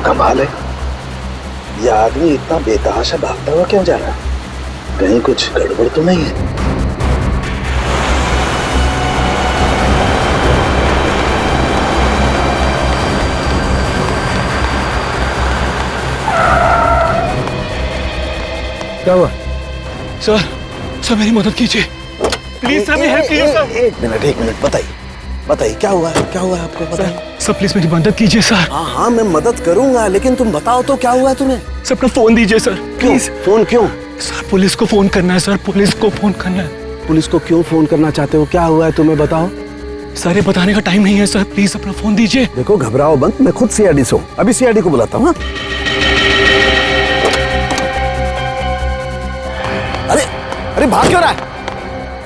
कमाल है, यह आदमी इतना बेतहाशा भागता हुआ क्यों जा रहा है? कहीं कुछ गड़बड़ तो नहीं है? क्या हुआ? सर मेरी मदद कीजिए प्लीज सर, मेरी हेल्प कीजिए सर। एक मिनट बताइए क्या हुआ है आपको? बताइए सर प्लीज मेरी मदद कीजिए सर। हाँ मैं मदद करूंगा, लेकिन तुम बताओ तो क्या हुआ तुम्हें? सर अपना फोन दीजिए सर प्लीज। फोन क्यों? सर पुलिस को फोन करना है सर, पुलिस को फोन करना है। पुलिस को क्यों फोन करना चाहते हो? क्या हुआ है तुम्हें बताओ। सर ये बताने का टाइम नहीं है सर, प्लीज अपना फोन दीजिए। देखो घबराओ मत, मैं खुद सीआईडी से हूँ, अभी सीआईडी को बुलाता हूँ। अरे भाग क्यों रहा है?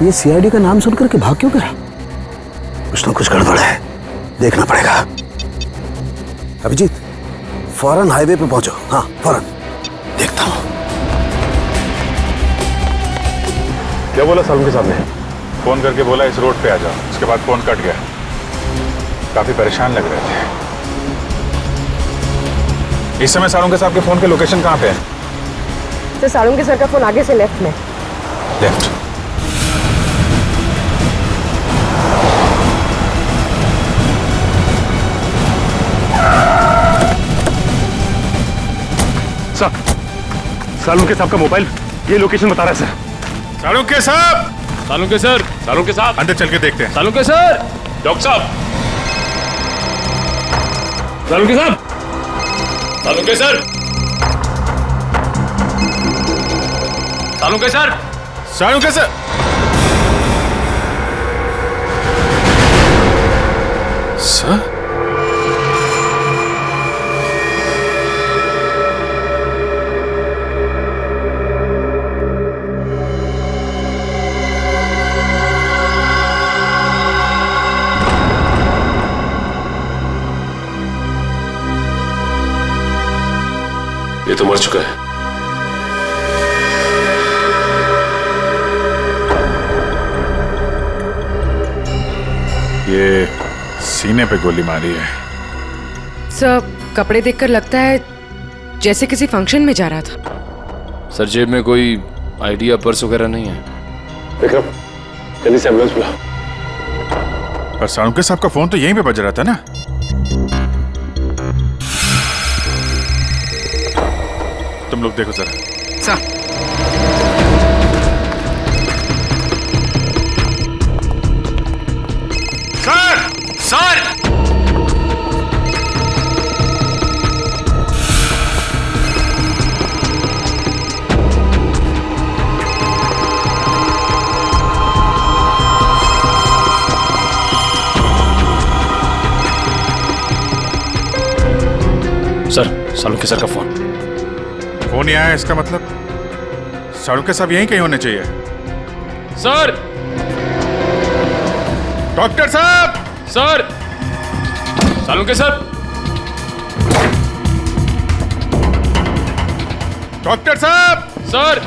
ये सीआईडी का नाम सुनकर के भाग क्यों रहा? कुछ ना कुछ गड़बड़ है, देखना पड़ेगा। अभिजीत फौरन हाईवे पे पहुंचो। हाँ फौरन, देखता हूँ। क्या बोला सालुंके साहब ने? फोन करके बोला इस रोड पे आ जाओ, उसके बाद फोन कट गया। काफी परेशान लग रहे थे। इस समय सालुंके साहब के फोन के लोकेशन कहाँ पे है? सर सालुंके सर का फोन आगे से लेफ्ट में। लेफ्ट। सर सालुंके साहब का मोबाइल ये लोकेशन बता रहा है सर। सालुंके साहब! सालुंके साहब अंदर चल के देखते हैं। सालुंके सर, डॉक्टर साहब, सालुंके साहब, Salunke sir, Salunke sir, Salunke sir! Sir? ये तो मर चुका है। ये सीने पे गोली मारी है। सर कपड़े देखकर लगता है जैसे किसी फंक्शन में जा रहा था। सर जेब में कोई आईडी या पर्स वगैरह नहीं है। विक्रम जल्दी से एम्बुलेंस बुला। पर सालुंके साहब का फोन तो यहीं पे बज रहा था ना? तुम लोग देखो जरा। Sir sir! Sir Salunke sir का फोन नहीं आया, इसका मतलब सालुंके साहब यहीं कहीं होने चाहिए। सर! डॉक्टर साहब! सर! सालुंके सर! डॉक्टर साहब! Sir!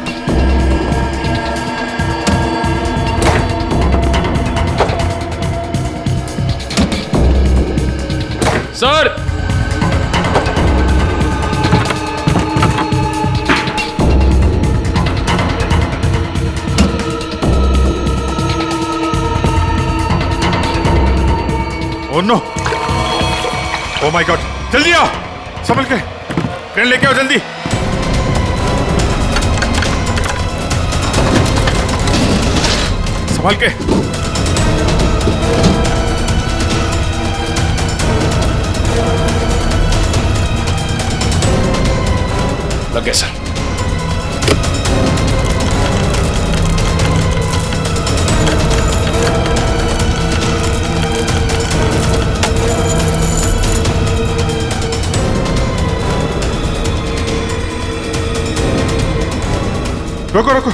Sir! Oh no! Oh my God! जल्दी आओ, संभल के, ट्रेन लेके आओ जल्दी। संभल के। लग गया सर। रुको रुको।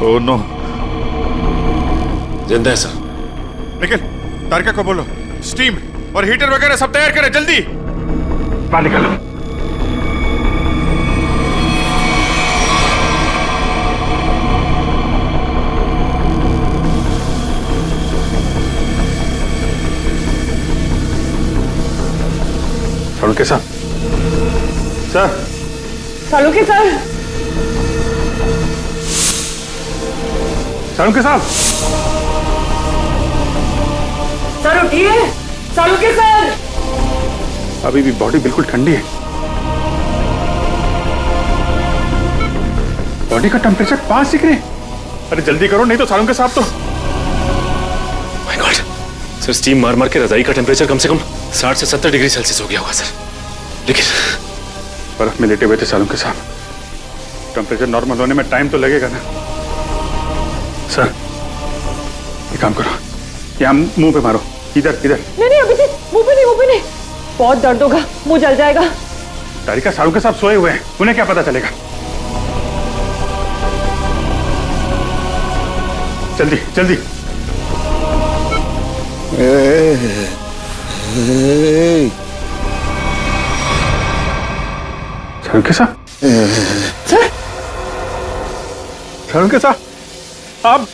Oh no! जिंदा है सर। निखिल, तारिका को बोलो स्टीम और हीटर वगैरह सब तैयार करें जल्दी। बाहर निकालो। सालुंके साहब, सर सालुंके सर, सालुंके साहब, सर उठिए, सालुंके सर। अभी भी बॉडी बिल्कुल ठंडी है। बॉडी का टेम्परेचर 5 डिग्री। अरे जल्दी करो, नहीं तो सालुंके साहब तो। माय गॉड सर, स्टीम मार मार के रजाई का टेम्परेचर कम से कम 60 से 70 डिग्री सेल्सियस हो गया होगा सर। लेकिन बर्फ में लेटे हुए थे सालुंके साहब, टेम्परेचर नॉर्मल होने में टाइम तो लगेगा ना। सर एक काम करो, यहाँ मुंह पे मारो, इधर इधर। नहीं अभिजीत, मुंह पे नहीं, बहुत दर्द होगा, मुंह जल जाएगा। तारिका, सालुंके साहब सोए हुए हैं, उन्हें क्या पता चलेगा। जल्दी जल्दी। सालुंके साहब, सर, सालुंके साहब,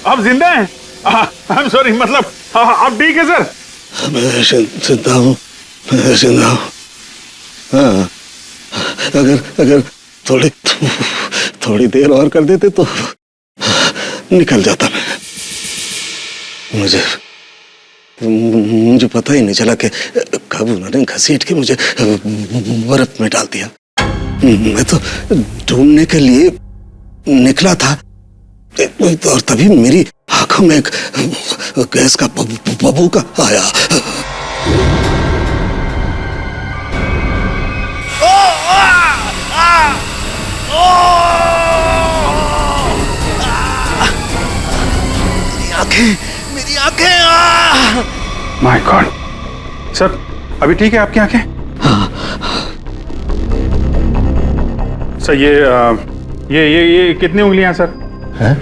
आप जिंदा हैं? आई एम सॉरी, मतलब आप ठीक है सर? मैं जिंदा हूँ, मैं जिंदा हूँ। हाँ, अगर थोड़ी देर और कर देते तो निकल जाता मैं। मुझे पता ही नहीं चला कि कब उन्होंने घसीट के मुझे बर्फ में डाल दिया। मैं तो ढूंढने के लिए निकला था और तभी मेरी आंखों में एक गैस का बबूका आया। मेरी आंखें। माय गॉड सर, अभी ठीक है आपकी आंखें? सर ये कितनी उंगलियां सर? हैं?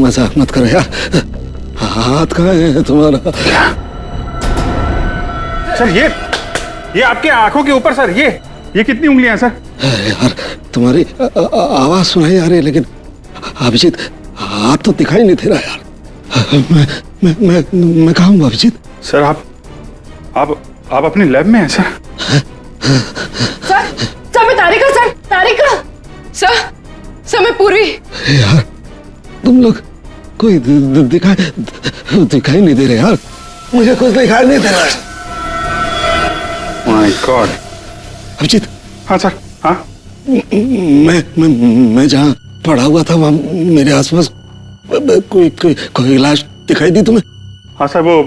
मजाक मत करो यार, हाथ कहाँ है तुम्हारा? सर ये आपके आंखों के ऊपर सर, ये कितनी उंगलियां सर? यार तुम्हारी आवाज सुनाई आ रही है, लेकिन अभिजीत हाथ तो दिखाई नहीं दे रहा यार। मैं कहाँ हूँ अभिजीत? सर आप अपनी लैब में हैं सर? सर मैं तारिका, सर मैं पूरी। यार तुम लोग कोई दिखाई नहीं दे रहे यार, मुझे कुछ दिखाई नहीं दे रहा है। My god. अभिजीत। हाँ सर, हाँ। मैं जहाँ पड़ा हुआ था वहाँ मेरे आसपास कोई लाश दिखाई दी तुम्हें? हाँ सर, वो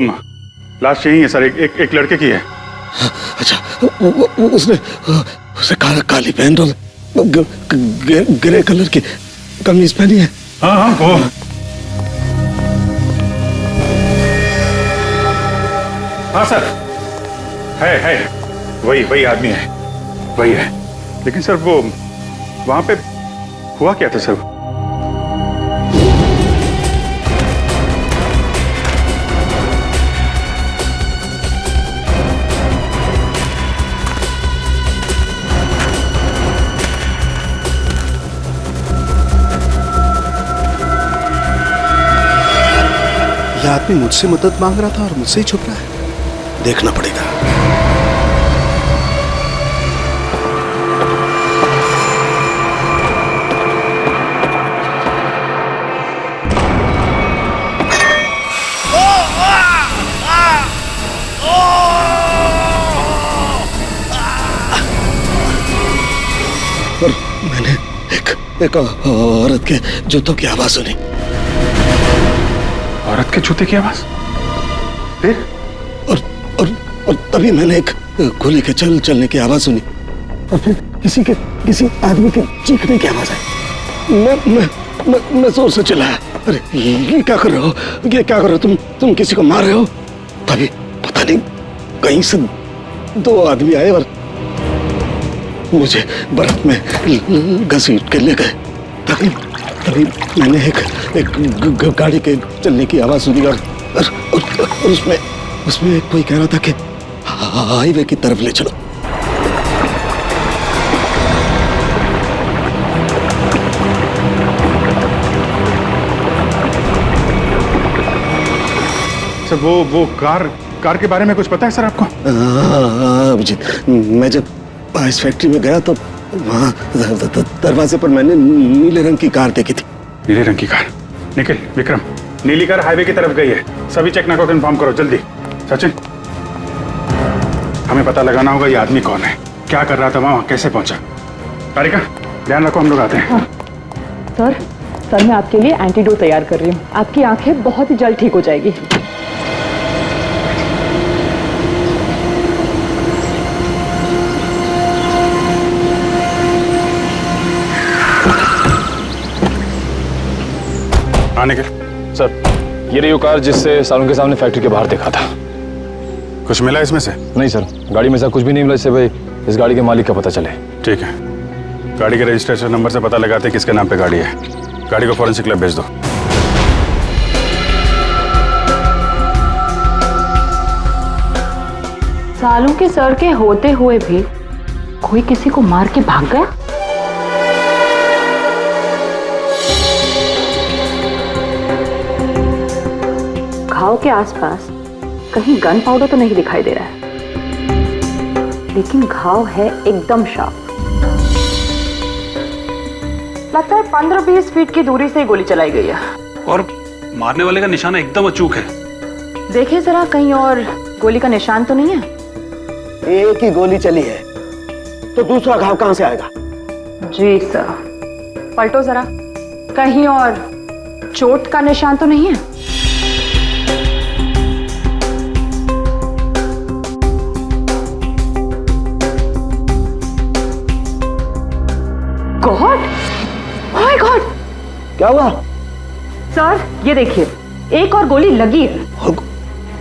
लाश यही है सर, एक लड़के की है। अच्छा, उसने काली पैंट और ग्रे कलर की कमीज पहनी है। हाँ वो। हाँ सर, है वही आदमी है, वही है। लेकिन सर वो वहां पे हुआ क्या था सर? यह आदमी मुझसे मदद मांग रहा था और मुझसे ही छुप रहा है। देखना पड़ेगा। और मैंने एक औरत के जूतों की आवाज सुनी। औरत के जूते की आवाज? फिर? और तभी मैंने एक गोली के चलने की आवाज सुनी, और फिर किसी आदमी के चीखने की आवाज आई। मैं जोर से चिल्लाया, अरे ये क्या कर रहे हो, ये क्या कर रहे हो तुम किसी को मार रहे हो? तभी पता नहीं कहीं से दो आदमी आए और मुझे बर्फ में घसीट के ले गए। तभी मैंने एक गाड़ी के चलने की आवाज सुनी और उसमें कोई कह रहा था कि हाईवे की तरफ ले चलो। सर वो कार कार के बारे में कुछ पता है सर आपको? हाँ अभिजीत, मैं जब इस फैक्ट्री में गया तो वहाँ दरवाजे पर मैंने नीले रंग की कार देखी थी। नीले रंग की कार? निखिल, विक्रम, नीली कार हाईवे की तरफ गई है। सभी चेक नाका को इन्फॉर्म करो जल्दी। सचिन, हमें पता लगाना होगा ये आदमी कौन है, क्या कर रहा था वहां, कैसे पहुंचा। कारिका, ध्यान रखो, हम लोग आते हैं। सर मैं आपके लिए एंटीडोट तैयार कर रही हूँ। आपकी आंखें बहुत ही जल्द ठीक हो जाएगी। आने के सर, ये रही वो कार जिससे सालों के सामने फैक्ट्री के बाहर देखा था। कुछ मिला इसमें से? नहीं सर, गाड़ी में से कुछ भी नहीं मिला इससे भाई इस गाड़ी के मालिक का पता चले। ठीक है, गाड़ी के रजिस्ट्रेशन नंबर से पता लगाते हैं किसके नाम पे गाड़ी है। गाड़ी को फॉरेंसिक लैब भेज दो। सालों के सर के होते हुए भी कोई किसी को मार के भाग गया। घाव के आसपास कहीं गन पाउडर तो नहीं दिखाई दे रहा है, लेकिन घाव है एकदम शार्प। लगता है 15-20 फीट की दूरी से गोली चलाई गई है। और मारने वाले का निशाना एकदम अचूक है। देखिए जरा, कहीं और गोली का निशान तो नहीं है? एक ही गोली चली है तो दूसरा घाव कहां से आएगा? जी सर, पलटो जरा, कहीं और चोट का निशान तो नहीं है? गॉड, माय गॉड, क्या हुआ? सर ये देखिए, एक और गोली लगी है।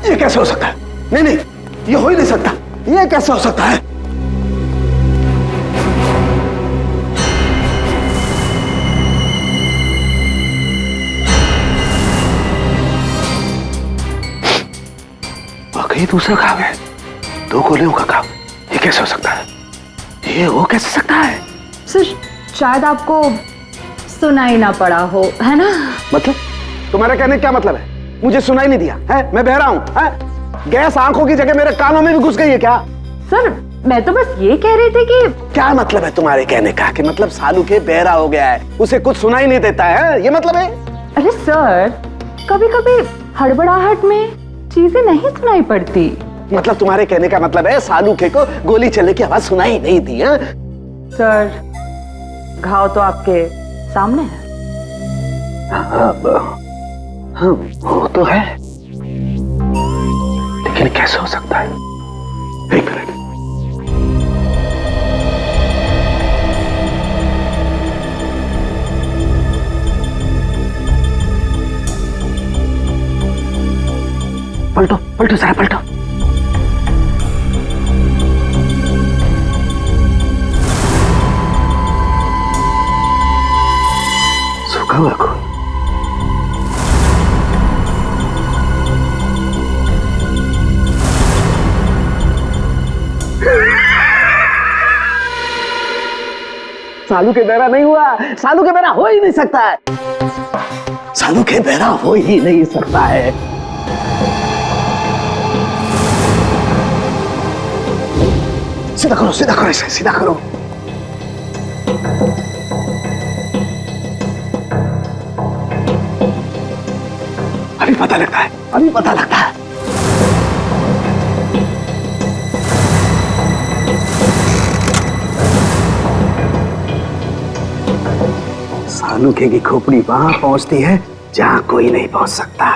ये कैसे हो सकता है? नहीं नहीं, ये हो ही नहीं सकता। ये कैसे हो सकता है? वाकई दूसरा घाव है, 2 गोलियों का घाव। ये कैसे हो सकता है? ये हो कैसे सकता है? सर शायद आपको सुनाई ना पड़ा हो, है ना? मतलब तुम्हारा कहने का क्या मतलब है? मुझे सुनाई नहीं दिया है? मैं बहरा हूं है? गैस आंखों की जगह मेरे कानों में भी घुस गई है क्या? सर मैं तो बस ये कह रही थी कि क्या मतलब है तुम्हारे कहने का? कि मतलब सालू के बहरा हो गया है, उसे कुछ सुनाई नहीं देता है, ये मतलब है? अरे सर, कभी कभी हड़बड़ाहट में चीजें नहीं सुनाई पड़ती। मतलब तुम्हारे कहने का मतलब है सालू के को गोली चलने की आवाज सुनाई नहीं दी है? सर घाव तो आपके सामने है। हाँ, वो तो है, लेकिन कैसे हो सकता है? एक मिनट, पलटो पलटो जरा, पलटो। सूखा हुआ खून। सालू के बहरा नहीं हुआ, सालू के बहरा हो ही नहीं सकता है, सालू के बहरा हो ही नहीं सकता है। सीधा करो, सीधा करो, इसे सीधा करो। अभी पता लगता है, अभी पता लगता है। सालू की खोपड़ी वहां पहुंचती है जहां कोई नहीं पहुंच सकता।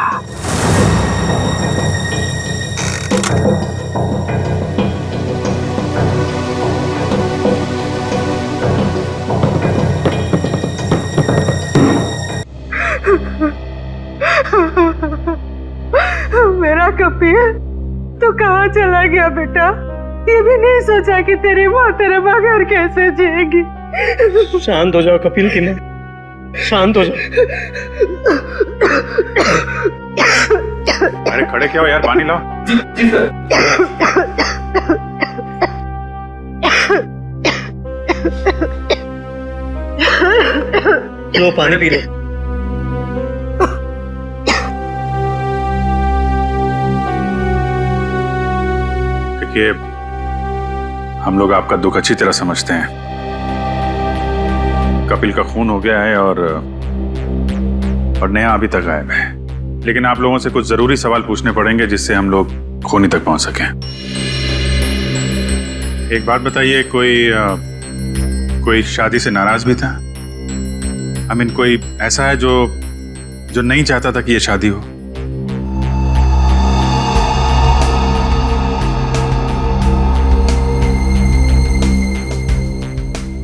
मेरा कपिल, तू कहाँ चला गया बेटा? ये भी नहीं सोचा कि तेरी माँ तेरे बगैर कैसे जिएगी। शांत हो जाओ कपिल, किन्ने शांत हो जाओ। अरे खड़े क्या हो यार, पानी लाओ। जी सर। लो पानी पी लो। देखिए, हम लोग आपका दुख अच्छी तरह समझते हैं। कपिल का खून हो गया है और नेहा अभी तक गायब है। लेकिन आप लोगों से कुछ जरूरी सवाल पूछने पड़ेंगे जिससे हम लोग खूनी तक पहुंच सकें। एक बात बताइए, कोई शादी से नाराज भी था? आई मीन, कोई ऐसा है जो नहीं चाहता था कि ये शादी हो?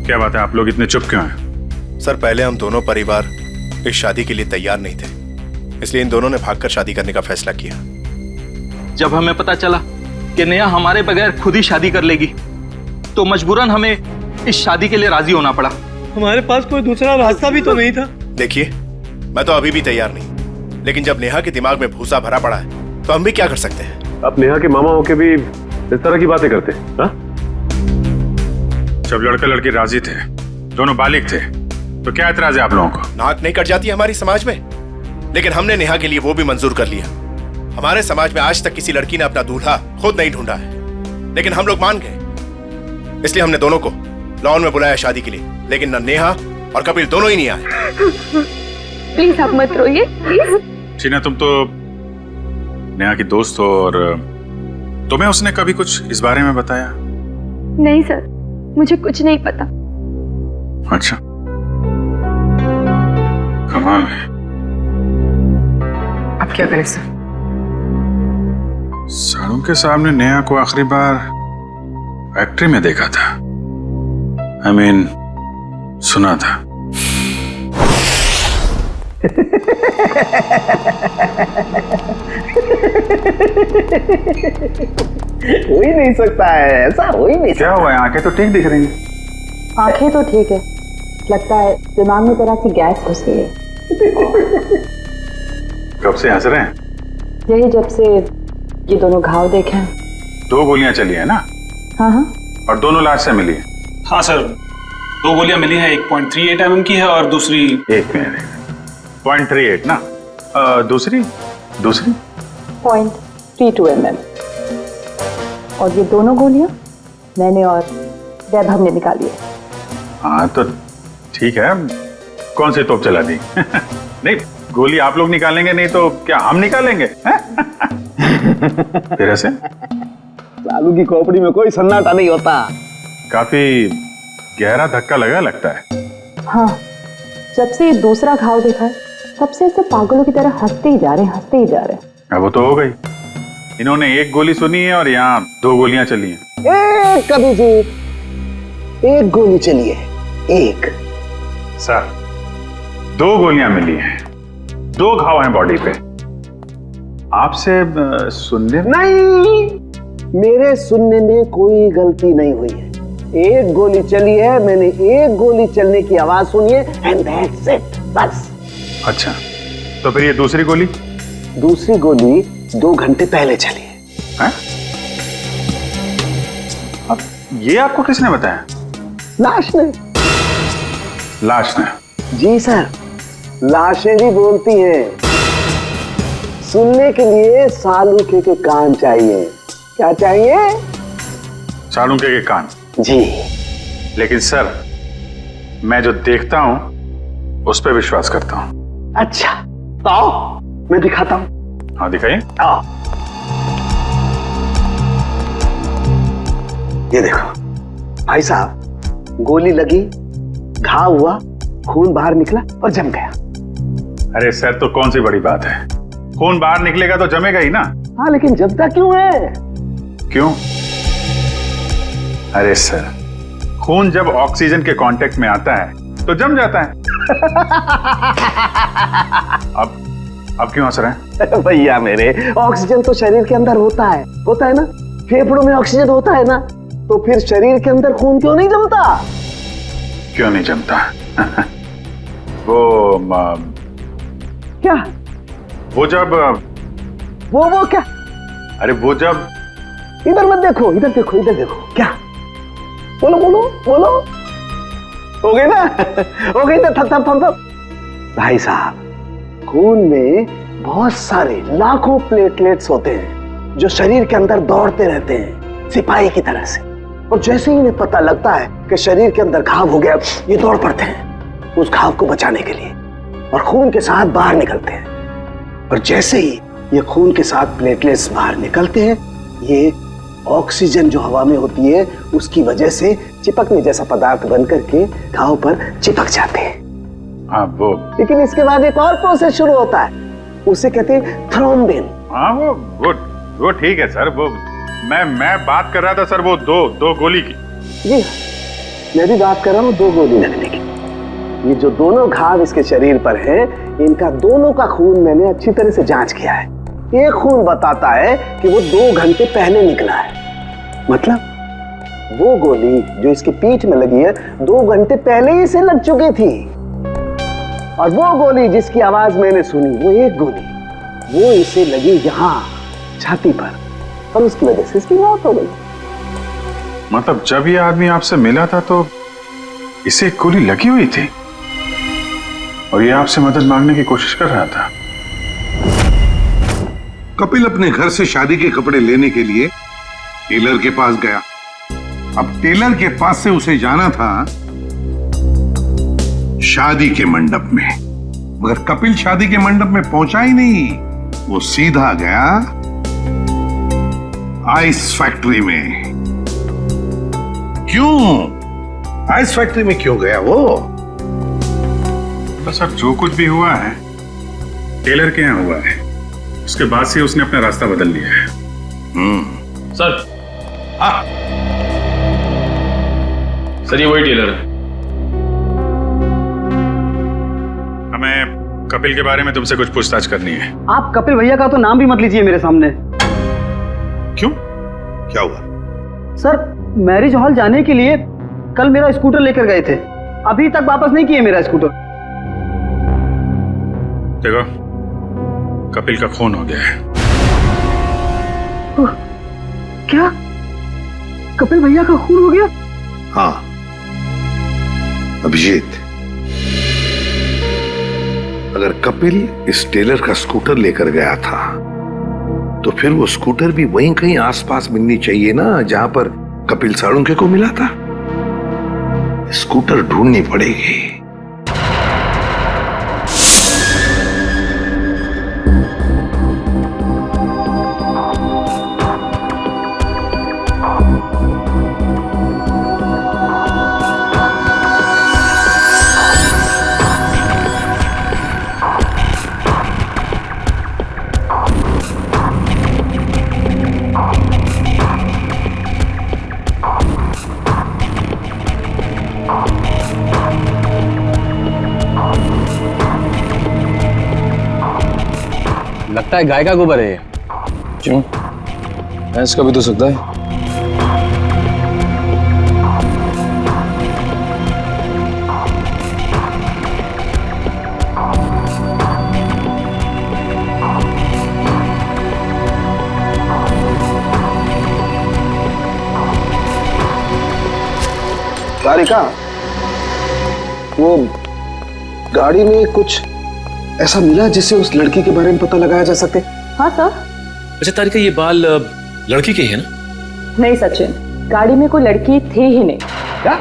क्या बात है, आप लोग इतने चुप क्यों हैं? सर, पहले हम दोनों परिवार इस शादी के लिए तैयार नहीं थे, इसलिए इन दोनों ने भागकर शादी करने का फैसला किया। जब हमें पता चला कि नेहा हमारे बगैर खुद ही शादी कर लेगी, तो मजबूरन हमें इस शादी के लिए राजी होना पड़ा। हमारे पास कोई दूसरा रास्ता भी तो नहीं था। देखिए, मैं तो अभी भी तैयार नहीं, लेकिन जब नेहा के दिमाग में भूसा भरा पड़ा है तो हम भी क्या कर सकते हैं? आप नेहा के मामा होके भी इस तरह की बातें करते हैं? हाँ? जब लड़का लड़की राजी थे, दोनों बालिग थे, तो क्या एतराज है आप लोगों को? नाक नहीं कट जाती हमारी समाज में, लेकिन हमने नेहा के लिए वो भी मंजूर कर लिया। हमारे समाज में आज तक किसी लड़की ने अपना दूल्हा खुद नहीं ढूंढा है, लेकिन हम लोग मान गए, इसलिए हमने दोनों को लॉन में बुलाया शादी के लिए। लेकिन न नेहा और कपिल दोनों ही नहीं आए। प्लीज आप मत रोइए, प्लीज। टीना, तुम तो नेहा की दोस्त हो, और तुम्हें उसने कभी कुछ इस बारे में बताया? नहीं सर, मुझे कुछ नहीं पता। अच्छा, कमाल है। अब क्या करें सर? सारों के सामने नेहा को आखिरी बार फैक्ट्री में देखा था। आई मीन, सुना था। हो ही नहीं सकता है, ऐसा हो ही नहीं। क्या हुआ है? आंखें तो ठीक दिख रही हैं। आंखें तो ठीक है, लगता है दिमाग में तरह की गैस घुस गई है। कब से हंस रहे हैं? यही जब से ये दोनों घाव देखे हैं। 2 गोलियां चली है ना? हाँ हाँ। और दोनों लाश से मिली है? हाँ सर, 2 गोलियां मिली हैं, 1.38 mm की है और दूसरी 1 मिनट, 0.38 ना? दूसरी 0.32 mm। और ये दोनों गोलियां मैंने और वैभव ने निकाली है। हाँ तो ठीक है, कौन सी तोप चला दी? नहीं, गोली आप लोग निकालेंगे नहीं तो क्या हम निकालेंगे? फिर ऐसे लालू की खोपड़ी में कोई सन्नाटा नहीं होता। काफी गहरा धक्का लगा लगता है। हाँ, जब से ये दूसरा घाव देखा है तब से ऐसे पागलों की तरह हंसते ही जा रहे हैं। अब वो तो हो गई, इन्होंने 1 गोली सुनी है और यहाँ 2 गोलियां चली हैं। एक कभी जी, 1 गोली चली है, 1। सर, 2 गोलियां मिली हैं, 2 घाव हैं बॉडी पे। आपसे सुनने नहीं, मेरे सुनने में कोई गलती नहीं हुई है। 1 गोली चली है, मैंने 1 गोली चलने की आवाज सुनी है, एंड दैट्स इट, बस। अच्छा, तो फिर ये दूसरी गोली? दूसरी गोली 2 घंटे पहले चली है। हैं? अब ये आपको किसने बताया? लाश ने। लाश ने? जी सर, लाशें भी बोलती हैं। सुनने के लिए सालूके के कान चाहिए। क्या चाहिए? सालूके के कान? जी। लेकिन सर, मैं जो देखता हूं उस पर विश्वास करता हूं। अच्छा, तो आओ मैं दिखाता हूं। हाँ दिखाइए। आओ, ये देखो भाई साहब, गोली लगी, घाव हुआ, खून बाहर निकला और जम गया। अरे सर, तो कौन सी बड़ी बात है, खून बाहर निकलेगा तो जमेगा ही ना। हाँ, लेकिन जमता क्यों है? क्यों? अरे सर, खून जब ऑक्सीजन के कांटेक्ट में आता है तो जम जाता है। अब क्यों हंस रहे हैं? भैया मेरे, ऑक्सीजन तो शरीर के अंदर होता है ना? फेफड़ों में ऑक्सीजन होता है ना, तो फिर शरीर के अंदर खून क्यों नहीं जमता? क्यों नहीं जमता? वो क्या? वो जब वो क्या? अरे वो जब, इधर मत देखो, इधर देखो, इधर देखो। क्या? बोलो बोलो बोलो। हो गई ना? हो गई ना? थप। भाई साहब, खून में बहुत सारे लाखों प्लेटलेट्स होते हैं जो शरीर के अंदर दौड़ते रहते हैं। सिपाही की तरह से। और जैसे ही इन्हें पता लगता है कि शरीर के अंदर घाव हो गया, ये दौड़ पड़ते हैं उस घाव को बचाने के लिए और खून के साथ बाहर निकलते हैं। और जैसे ही ये खून के साथ प्लेटलेट्स बाहर निकलते हैं, ये ऑक्सीजन जो हवा में होती है उसकी वजह से चिपकने जैसा पदार्थ बन करके घाव पर चिपक जाते हैं। हाँ वो, लेकिन इसके बाद एक और प्रोसेस शुरू होता है, उसे कहते हैं थ्रोम्बिन। हाँ वो ठीक है सर। वो मैं बात कर रहा था सर वो दो गोली की। जी मैं भी बात कर रहा हूँ 2 गोली लगने की। ये जो दोनों घाव इसके शरीर पर हैं, इनका दोनों का खून मैंने अच्छी तरह से जांच किया है। एक खून बताता है कि वो 2 घंटे पहले निकला है, मतलब वो गोली जो इसकी पीठ में लगी है 2 घंटे पहले ही से लग चुकी थी। और वो गोली जिसकी आवाज मैंने सुनी, वो एक गोली, वो इसे लगी यहाँ छाती पर, और उसकी वजह से इसकी मौत हो गई। मतलब जब ये आदमी आपसे मिला था तो इसे गोली लगी हुई थी और ये आपसे मदद मांगने की कोशिश कर रहा था। कपिल अपने घर से शादी के कपड़े लेने के लिए टेलर के पास गया। अब टेलर के पास से उसे जाना था शादी के मंडप में, मगर कपिल शादी के मंडप में पहुंचा ही नहीं। वो सीधा गया आइस फैक्ट्री में। क्यों आइस फैक्ट्री में क्यों गया वो? तो सर जो कुछ भी हुआ है टेलर के यहाँ हुआ है, उसके बाद से उसने अपना रास्ता बदल लिया है। सर हाँ सर, ये वही टेलर है। हमें कपिल के बारे में तुमसे कुछ पूछताछ करनी है। आप कपिल भैया का तो नाम भी मत लीजिए मेरे सामने। क्यों, क्या हुआ? सर मैरिज हॉल जाने के लिए कल मेरा स्कूटर लेकर गए थे, अभी तक वापस नहीं किए मेरा स्कूटर। देखो कपिल का खून हो गया है। क्या कपिल भैया का खून हो गया? हाँ अभिजीत, अगर कपिल इस टेलर का स्कूटर लेकर गया था तो फिर वो स्कूटर भी वहीं कहीं आसपास मिलनी चाहिए ना जहां पर कपिल साळुंखे को मिला था। स्कूटर ढूंढनी पड़ेगी। लगता है गाय का गोबर है ये। क्यों? भैंस का भी तो सकता है। तारिका, वो गाड़ी में कुछ ऐसा मिला जिससे उस लड़की के बारे में पता लगाया जा सके? हाँ सर। अच्छा तारिका, ये बाल लड़की के ही है ना? नहीं सचिन, गाड़ी में कोई लड़की थी ही नहीं। क्या?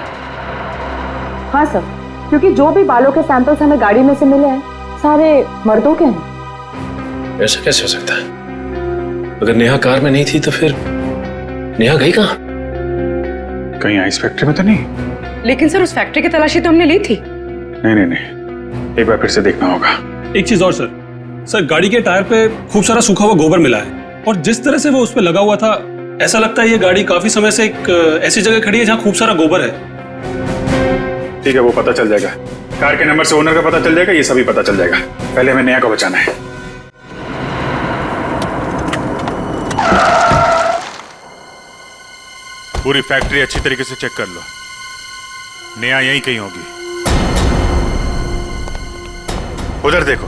हाँ सर, क्योंकि जो भी बालों के सैंपल्स हमें गाड़ी में से मिले हैं सारे मर्दों के हैं। ऐसा कैसे हो सकता है? अगर नेहा कार में नहीं थी तो फिर नेहा गई कहाँ? कहीं आइस फैक्ट्री में तो नहीं? लेकिन सर उस फैक्ट्री की तलाशी तो हमने ली थी। नहीं, एक बार फिर से देखना होगा। एक चीज और सर, गाड़ी के टायर पे खूब सारा सूखा हुआ गोबर मिला है और जिस तरह से वो उस पे लगा हुआ था, ऐसा लगता है ये गाड़ी काफी समय से एक ऐसी जगह खड़ी है जहाँ खूब सारा गोबर है। ठीक है, वो पता चल जाएगा। कार के नंबर से ओनर का पता चल जाएगा, ये सभी पता चल जाएगा। पहले हमें नेहा को बचाना है। पूरी फैक्ट्री अच्छी तरीके से चेक कर लो, नेहा यहीं कहीं होगी। उधर देखो।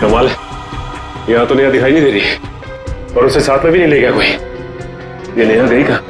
कमाल है, यहाँ तो नेहा दिखाई नहीं दे रही और उसे साथ में भी नहीं ले गया कोई। ये नेहा गई कहाँ?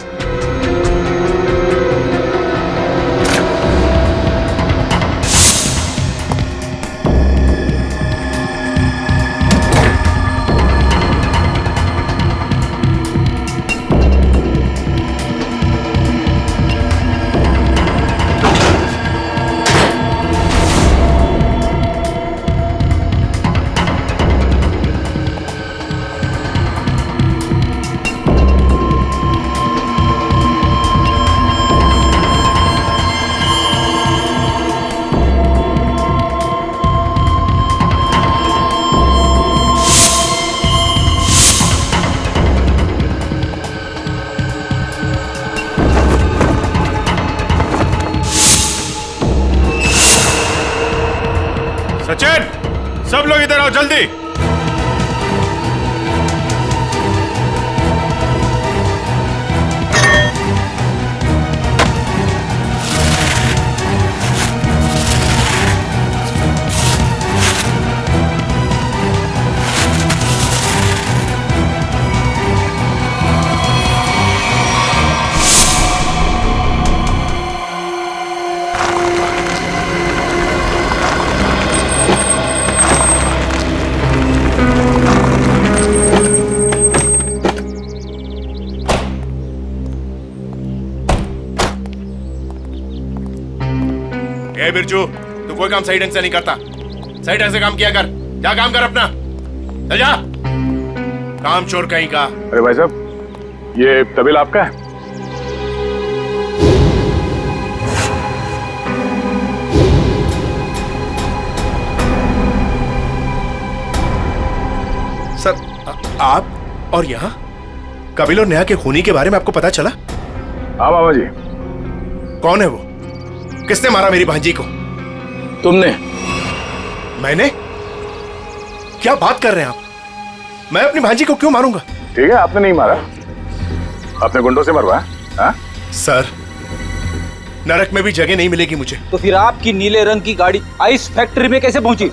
सचिन, सब लोग इधर आओ जल्दी। ए बिरजू, तू कोई काम सही ढंग से नहीं करता। सही ढंग से काम किया कर। जा काम कर अपना, चल जा। काम चोर कहीं का। अरे भाई साहब, ये तबेला आपका है? सर, आप और यहाँ कपिल और नेहा के खूनी के बारे में आपको पता चला? हाँ बाबा जी। कौन है वो? किसने मारा मेरी भांजी को? तुमने। मैंने? क्या बात कर रहे हैं आप? मैं अपनी भांजी को क्यों मारूंगा? ठीक है, आपने नहीं मारा, आपने गुंडों से मरवाया। हाँ? सर, नरक में भी जगह नहीं मिलेगी मुझे। तो फिर आपकी नीले रंग की गाड़ी आइस फैक्ट्री में कैसे पहुंची?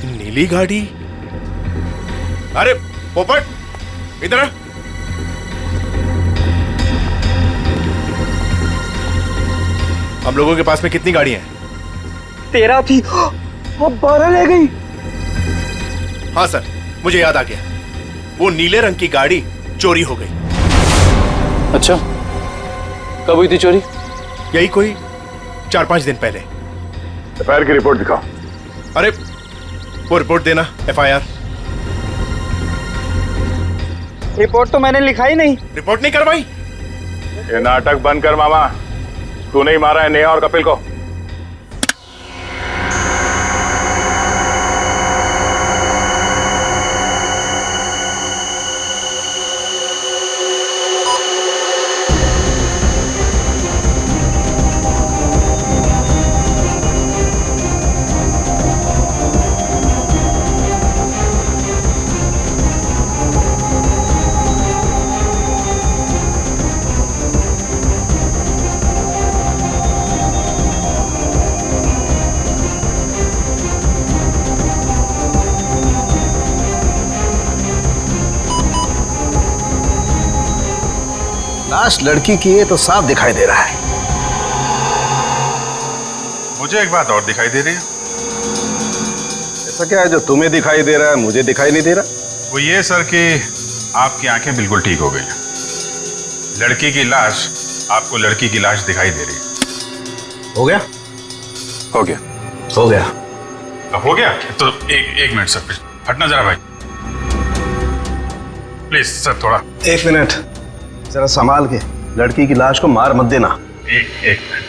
नीली गाड़ी? अरे पोपट, इधर आ। हम लोगों के पास में कितनी गाड़ियां हैं? 13 थी, अब 12 रह गई। हाँ सर, मुझे याद आ गया। वो नीले रंग की गाड़ी चोरी हो गई। अच्छा, कब हुई थी चोरी? यही कोई 4-5 दिन पहले। एफआईआर की रिपोर्ट दिखाओ। अरे वो रिपोर्ट देना। एफआईआर रिपोर्ट तो मैंने लिखा ही नहीं। रिपोर्ट नहीं करवाई? ये नाटक बंद कर मामा। तू नहीं मारा है नेहा और कपिल को? लाश लड़की की है तो साफ दिखाई दे रहा है। मुझे एक बात और दिखाई दे रही है। ऐसा क्या है जो तुम्हें दिखाई दे रहा है मुझे दिखाई नहीं दे रहा? वो ये सर कि आपकी आंखें बिल्कुल ठीक हो गई हैं। लड़की की लाश आपको लड़की की लाश दिखाई दे रही है। हो गया? हो गया। हो गया। अब हो गया तो एक मिनट सर, हटना जरा भाई, प्लीज सर, थोड़ा 1 मिनट जरा संभाल के। लड़की की लाश को मार मत देना। एक मिनट।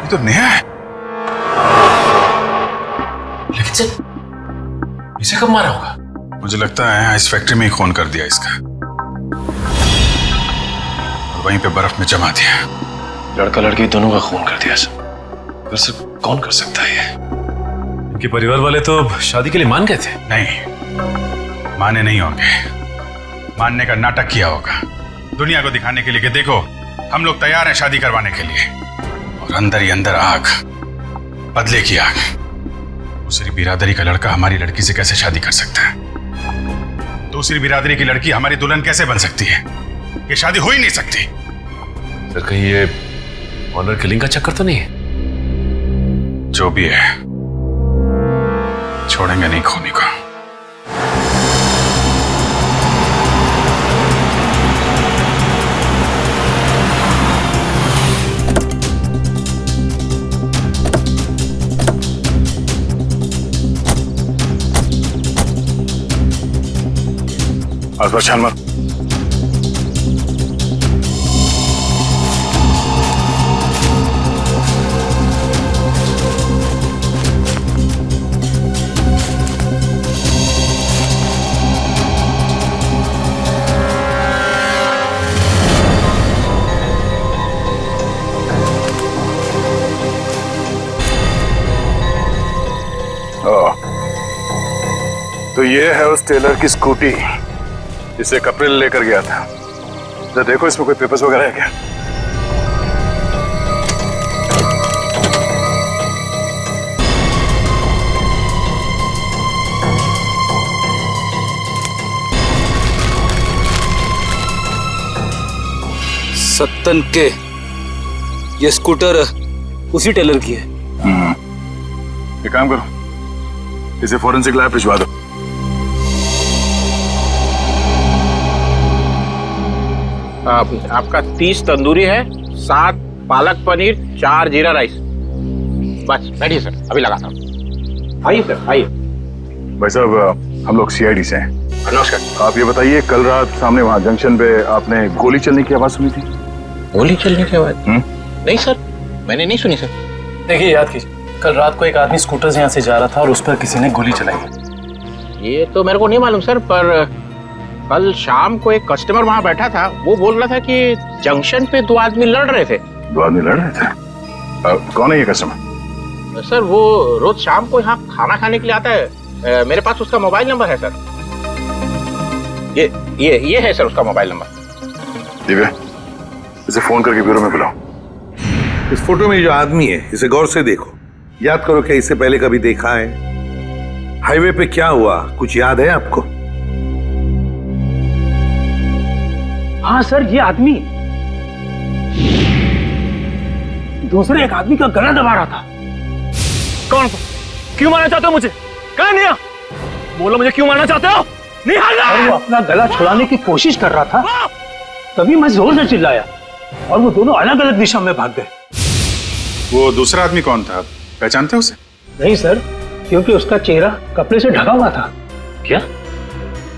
ये तो नेहा है। लेकिन सर, इसे कब मारा होगा? मुझे लगता है इस फैक्ट्री में ही खून कर दिया इसका, और वहीं पे बर्फ में जमा दिया। लड़का लड़की दोनों का खून कर दिया सर। पर सर, कौन कर सकता है ये? इनके परिवार वाले तो शादी के लिए मान गए थे। नहीं, माने नहीं होंगे, मानने का नाटक किया होगा। दुनिया को दिखाने के लिए कि देखो हम लोग तैयार हैं शादी करवाने के लिए, और अंदर ही अंदर आग, बदले की आग। दूसरी बिरादरी का लड़का हमारी लड़की से कैसे शादी कर सकता है? दूसरी बिरादरी की लड़की हमारी दुल्हन कैसे बन सकती है? ये शादी हो ही नहीं सकती। सर कहीं ये ऑनर किलिंग का चक्कर तो नहीं है? जो भी है, छोड़ेंगे नहीं खोनी को। आसपास छान मार। तो ये है उस टेलर की स्कूटी जिसे कपिल लेकर गया था। तो देखो इसमें कोई पेपर्स वगैरह है क्या? सत्तन के ये स्कूटर उसी टेलर की है। एक काम करो, इसे फोरेंसिक लैब भिजवा दो। आपका 30 तंदूरी है, 7 पालक पनीर, 4 जीरा राइस। बस बैठिए सर, अभी लगाता हूँ। आइए सर, आइए। भाई साहब, हम लोग सीआईडी से हैं। नमस्कार। आप ये बताइए, कल रात सामने वहाँ जंक्शन पे आपने गोली चलने की आवाज सुनी थी? गोली चलने की आवाज? नहीं सर, मैंने नहीं सुनी सर। देखिए, याद कीजिए, कल रात को एक आदमी स्कूटर से यहाँ से जा रहा था और उस पर किसी ने गोली चलाई। ये तो मेरे को नहीं मालूम सर, पर कल शाम को एक कस्टमर वहाँ बैठा था, वो बोल रहा था कि जंक्शन पे 2 आदमी लड़ रहे थे। 2 आदमी लड़ रहे थे? कौन है ये कस्टमर? सर वो रोज शाम को यहाँ खाना खाने के लिए आता है। मेरे पास उसका मोबाइल नंबर है सर। ये है सर उसका मोबाइल नंबर। दिव्या, इसे फोन करके ब्यूरो में बुलाओ। इस फोटो में जो आदमी है, इसे गौर से देखो। याद करो क्या इससे पहले कभी देखा है? हाईवे पे क्या हुआ, कुछ याद है आपको? हाँ सर, ये आदमी दूसरे एक आदमी का गला दबा रहा था। कौन? क्यों मारना चाहते हो मुझे? कहाँ निया? बोलो, मुझे क्यों मारना चाहते हो? निहाल! वो अपना गला छुड़ाने की कोशिश कर रहा था, तभी मैं जोर से चिल्लाया और वो दोनों अलग अलग दिशा में भाग गए। वो दूसरा आदमी कौन था, पहचानते उसे? नहीं सर, क्योंकि उसका चेहरा कपड़े से ढका हुआ था। क्या?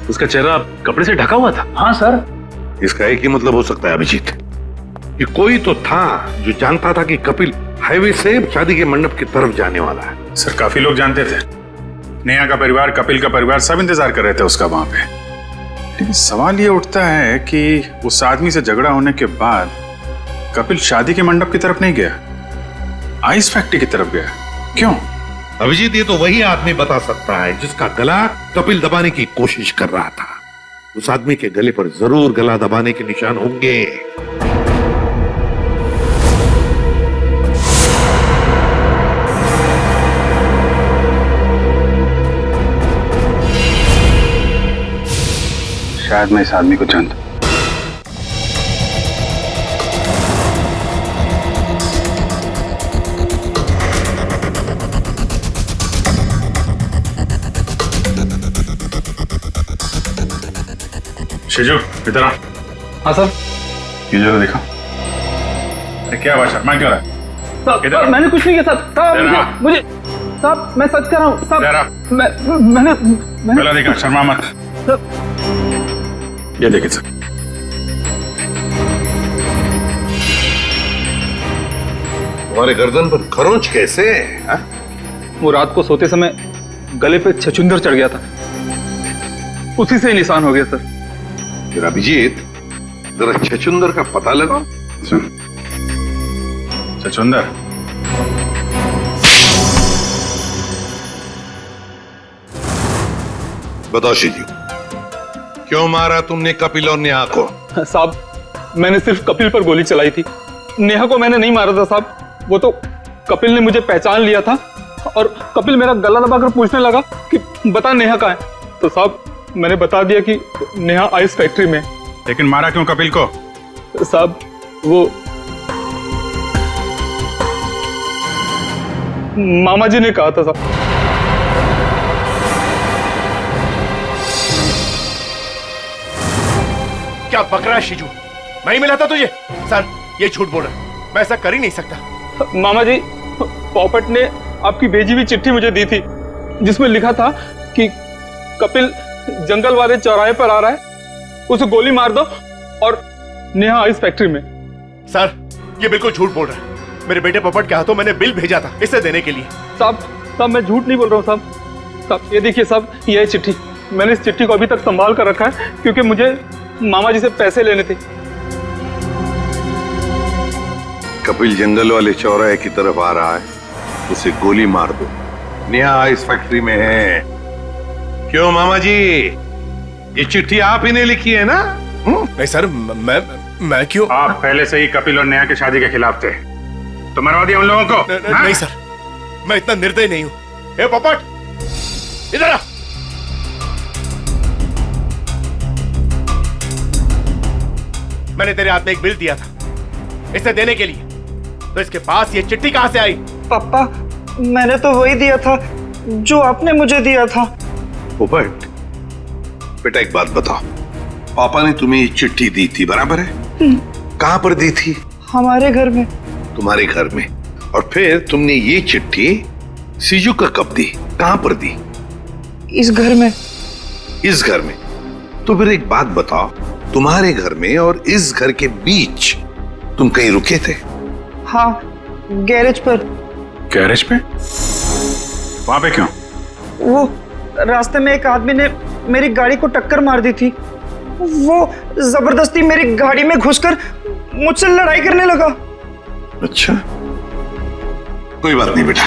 उसका चेहरा कपड़े से ढका हुआ था? हाँ सर। इसका एक ही मतलब हो सकता है अभिजीत, कि कोई तो था जो जानता था कि कपिल हाईवे से शादी के मंडप की तरफ जाने वाला है। सर, काफी लोग जानते थे। नेहा का परिवार, कपिल का परिवार, सब इंतजार कर रहे थे उसका वहां पे। लेकिन सवाल ये उठता है कि उस आदमी से झगड़ा होने के बाद कपिल शादी के मंडप की तरफ नहीं गया, आइस फैक्ट्री की तरफ गया। क्यों? अभिजीत, ये तो वही आदमी बता सकता है जिसका गला कपिल दबाने की कोशिश कर रहा था। उस आदमी के गले पर जरूर गला दबाने के निशान होंगे। शायद मैं इस आदमी को जानता हूं। शिजू, इधर आ। हाँ सर। ये जरा देखो। अरे क्या हुआ, शर्मा क्यों रहा है? साहब, मैंने कुछ नहीं किया साहब। मुझे साहब, मैं सच कह रहा हूँ साहब। मैंने पहला देखा, शर्मा मत। ये देखिए सर, तुम्हारे गर्दन पर खरोंच कैसे? वो रात को सोते समय गले पे छछूंदर चढ़ गया था, उसी से ही निशान हो गया सर। फिर अभिजीत, जरा छछूंदर का पता लगाओ। छछूंदर? बताओ शिजू, क्यों मारा तुमने कपिल और नेहा को? साहब, मैंने सिर्फ कपिल पर गोली चलाई थी। नेहा को मैंने नहीं मारा था साहब, वो तो कपिल ने मुझे पहचान लिया था और कपिल मेरा गला दबाकर पूछने लगा कि बता नेहा कहाँ है। तो साहब मैंने बता दिया कि नेहा आइस फैक्ट्री में। लेकिन मारा क्यों कपिल को? साहब वो मामा जी ने कहा था साहब। क्या बक रहा है शिजू? मैं ही मिला था तुझे? सर ये झूठ बोल रहा है, मैं ऐसा कर ही नहीं सकता। मामा जी, पॉपट ने आपकी भेजी हुई चिट्ठी मुझे दी थी जिसमें लिखा था कि कपिल जंगल वाले चौराहे पर आ रहा है, उसे गोली मार दो और नेहा आइस फैक्ट्री में। सर ये बिल्कुल झूठ बोल रहा है। मेरे बेटे पॉपट के हाथों मैंने बिल भेजा था इसे देने के लिए। साहब मैं झूठ नहीं बोल रहा हूँ साहब। ये देखिए साहब, ये है चिट्ठी। मैंने इस चिट्ठी को अभी तक संभाल कर रखा है क्योंकि मुझे मामा जी से पैसे लेने थे। कपिल जंगल वाले चौराहे की तरफ आ रहा है, उसे गोली मार दो। नेहा आइस फैक्ट्री में है। क्यों मामा जी, ये चिट्ठी आप ही ने लिखी है ना? नहीं सर, मैं क्यों? आप पहले से ही कपिल और नेहा की शादी के खिलाफ थे, तो मरवा दिया उन लोगों को। नहीं सर, मैं इतना निर्दयी नहीं हूं। ए पॉपट, इधर आ। मैंने तेरे हाथ में एक बिल दिया था इसे देने के लिए, तो इसके पास ये चिट्ठी कहां से आई? पापा मैंने तो वही दिया था जो आपने मुझे दिया था। पोपट बेटा एक बात बताओ, पापा ने तुम्हें ये चिट्ठी दी थी बराबर है? कहां पर दी थी? हमारे घर में। तुम्हारे घर में? और फिर तुमने ये चिट्ठी सीजू का कब दी, कहां पर दी? इस घर में। इस घर में? तो फिर एक बात बताओ, तुम्हारे घर में और इस घर के बीच तुम कहीं रुके थे? हाँ, गैरेज पर। गैरेज पे? वहां पे क्यों? वो रास्ते में एक आदमी ने मेरी गाड़ी को टक्कर मार दी थी। वो जबरदस्ती मेरी गाड़ी में घुसकर मुझसे लड़ाई करने लगा। अच्छा, कोई बात नहीं बेटा।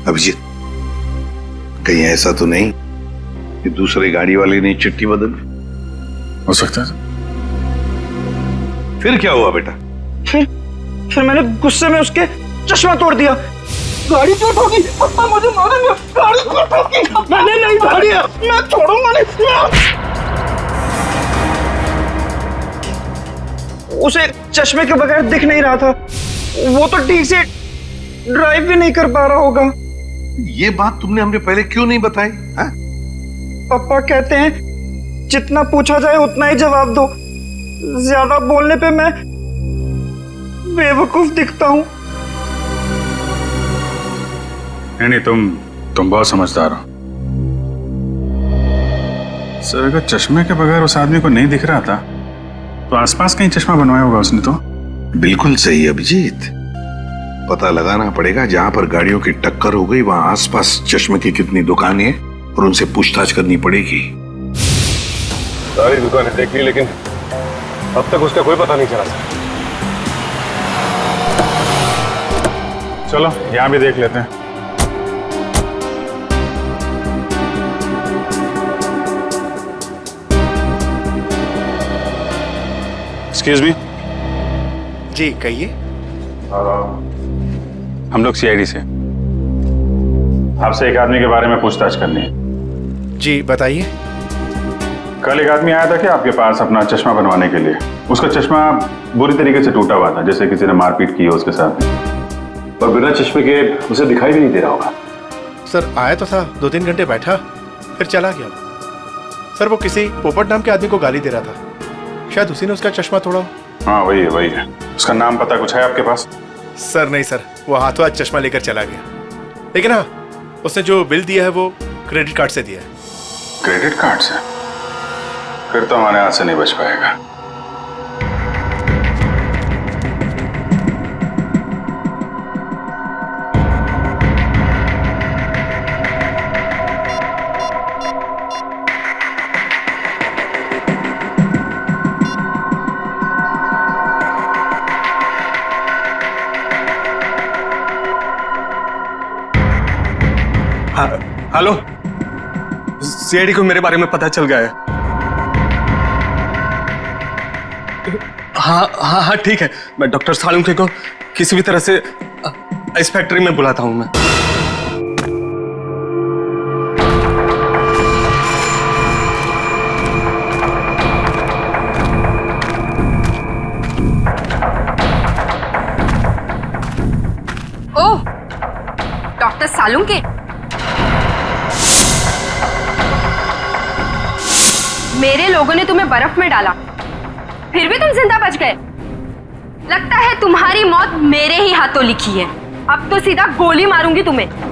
अभिजीत, कहीं ऐसा तो नहीं कि दूसरे गाड़ी वाले ने चिट्ठी बदल? हो सकता है। फिर क्या हुआ बेटा? फिर मैंने गुस्से में उसके चश्मा तोड़ दिया। गाड़ी क्यों ठोकी? पापा मुझे मारेंगे। गाड़ी क्यों ठोकी? मैंने नहीं मारी है, मैं छोड़ूंगा नहीं। उसे चश्मे के बगैर दिख नहीं रहा था, वो तो ठीक से ड्राइव भी नहीं कर पा रहा होगा। ये बात तुमने हमने पहले क्यों नहीं बताई? पापा कहते हैं जितना पूछा जाए उतना ही जवाब दो, ज्यादा बोलने पे मैं बेवकूफ दिखता हूँ। नहीं, तुम बहुत समझदार हो सर। अगर चश्मे के बगैर उस आदमी को नहीं दिख रहा था तो आसपास कहीं चश्मा बनवाया होगा उसने। तो बिल्कुल सही अभिजीत, पता लगाना पड़ेगा जहां पर गाड़ियों की टक्कर हो गई वहां आसपास चश्मे की कितनी दुकानें हैं और उनसे पूछताछ करनी पड़ेगी। सारी दुकानें देख ली लेकिन अब तक उसका कोई पता नहीं चला। चलो यहां भी देख लेते हैं। Excuse me. जी कहिए। हम लोग सीआईडी से, आपसे एक आदमी के बारे में पूछताछ करनी है। जी बताइए। कल एक आदमी आया था कि आपके पास अपना चश्मा बनवाने के लिए। उसका चश्मा बुरी तरीके से टूटा हुआ था, जैसे किसी ने मारपीट की हो उसके साथ, और बिना चश्मे के उसे दिखाई भी नहीं दे रहा होगा। सर आया तो था, 2-3 घंटे बैठा फिर चला गया। सर वो किसी पोपट नाम के आदमी को गाली दे रहा था, शायद उसी ने उसका चश्मा तोड़ा। हाँ वही है। उसका नाम पता कुछ है आपके पास? सर नहीं सर, वो हाथों हाथ चश्मा लेकर चला गया। लेकिन हाँ, उसने जो बिल दिया है वो क्रेडिट कार्ड से दिया है। क्रेडिट कार्ड से? फिर तो हमारे हाथ से नहीं बच पाएगा। हेलो, सीआईडी को मेरे बारे में पता चल गया है। हाँ हाँ हाँ ठीक है, मैं डॉक्टर सालुंके को किसी भी तरह से इस फैक्ट्री में बुलाता हूँ मैं। ओह, डॉक्टर सालुंके। मेरे लोगों ने तुम्हें बर्फ में डाला, फिर भी तुम जिंदा बच गए। लगता है तुम्हारी मौत मेरे ही हाथों लिखी है। अब तो सीधा गोली मारूंगी तुम्हें।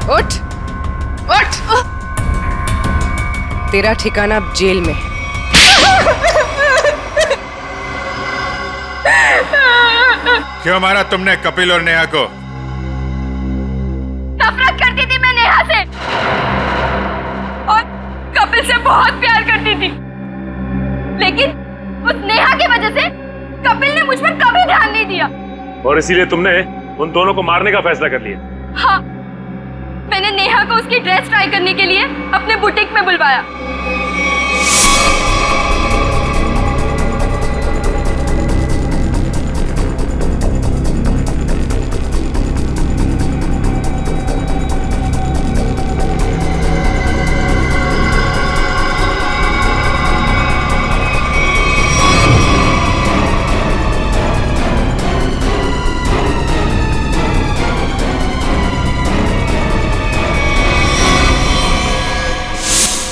उठ, उठ। तेरा ठिकाना अब जेल में है। क्यों मारा तुमने कपिल और नेहा को? नफरत करती थी मैं नेहा से और कपिल से बहुत प्यार करती थी, लेकिन उस नेहा की वजह से कपिल ने मुझ पर कभी ध्यान नहीं दिया। और इसीलिए तुमने उन दोनों को मारने का फैसला कर लिया? हाँ, मैंने नेहा को उसकी ड्रेस ट्राई करने के लिए अपने बुटीक में बुलवाया।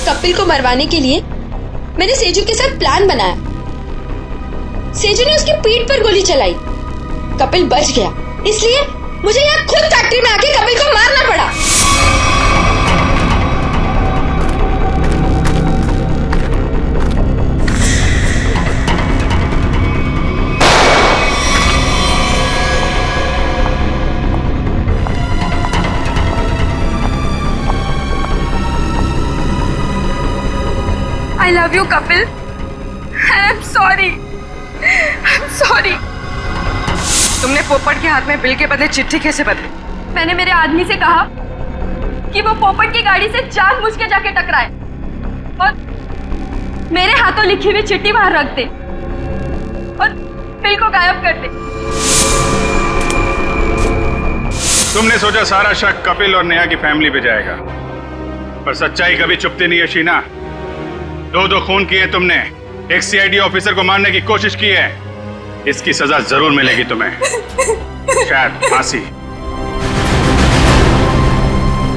कपिल को मरवाने के लिए मैंने सेजू के साथ प्लान बनाया। सेजू ने उसकी पीठ पर गोली चलाई, कपिल बच गया, इसलिए मुझे यहाँ खुद फैक्ट्री में आके कपिल को मारना पड़ा। I love you, Kapil. I'm sorry. I'm sorry. तुमने पोपट के हाथ में बिल के बदले चिट्ठी कैसे बदली? मैंने मेरे आदमी से कहा कि वो पोपट की गाड़ी से जानबूझ के जाके टकराए और मेरे हाथों लिखी हुई चिट्ठी बाहर रख दे और बिल को गायब कर दे। तुमने सोचा सारा शक कपिल और नेहा की फैमिली पे जाएगा, पर सच्चाई कभी चुपती नहीं है शीना। दो खून किए तुमने, एक सीआईडी ऑफिसर को मारने की कोशिश की है, इसकी सजा जरूर मिलेगी तुम्हें, शायद फांसी।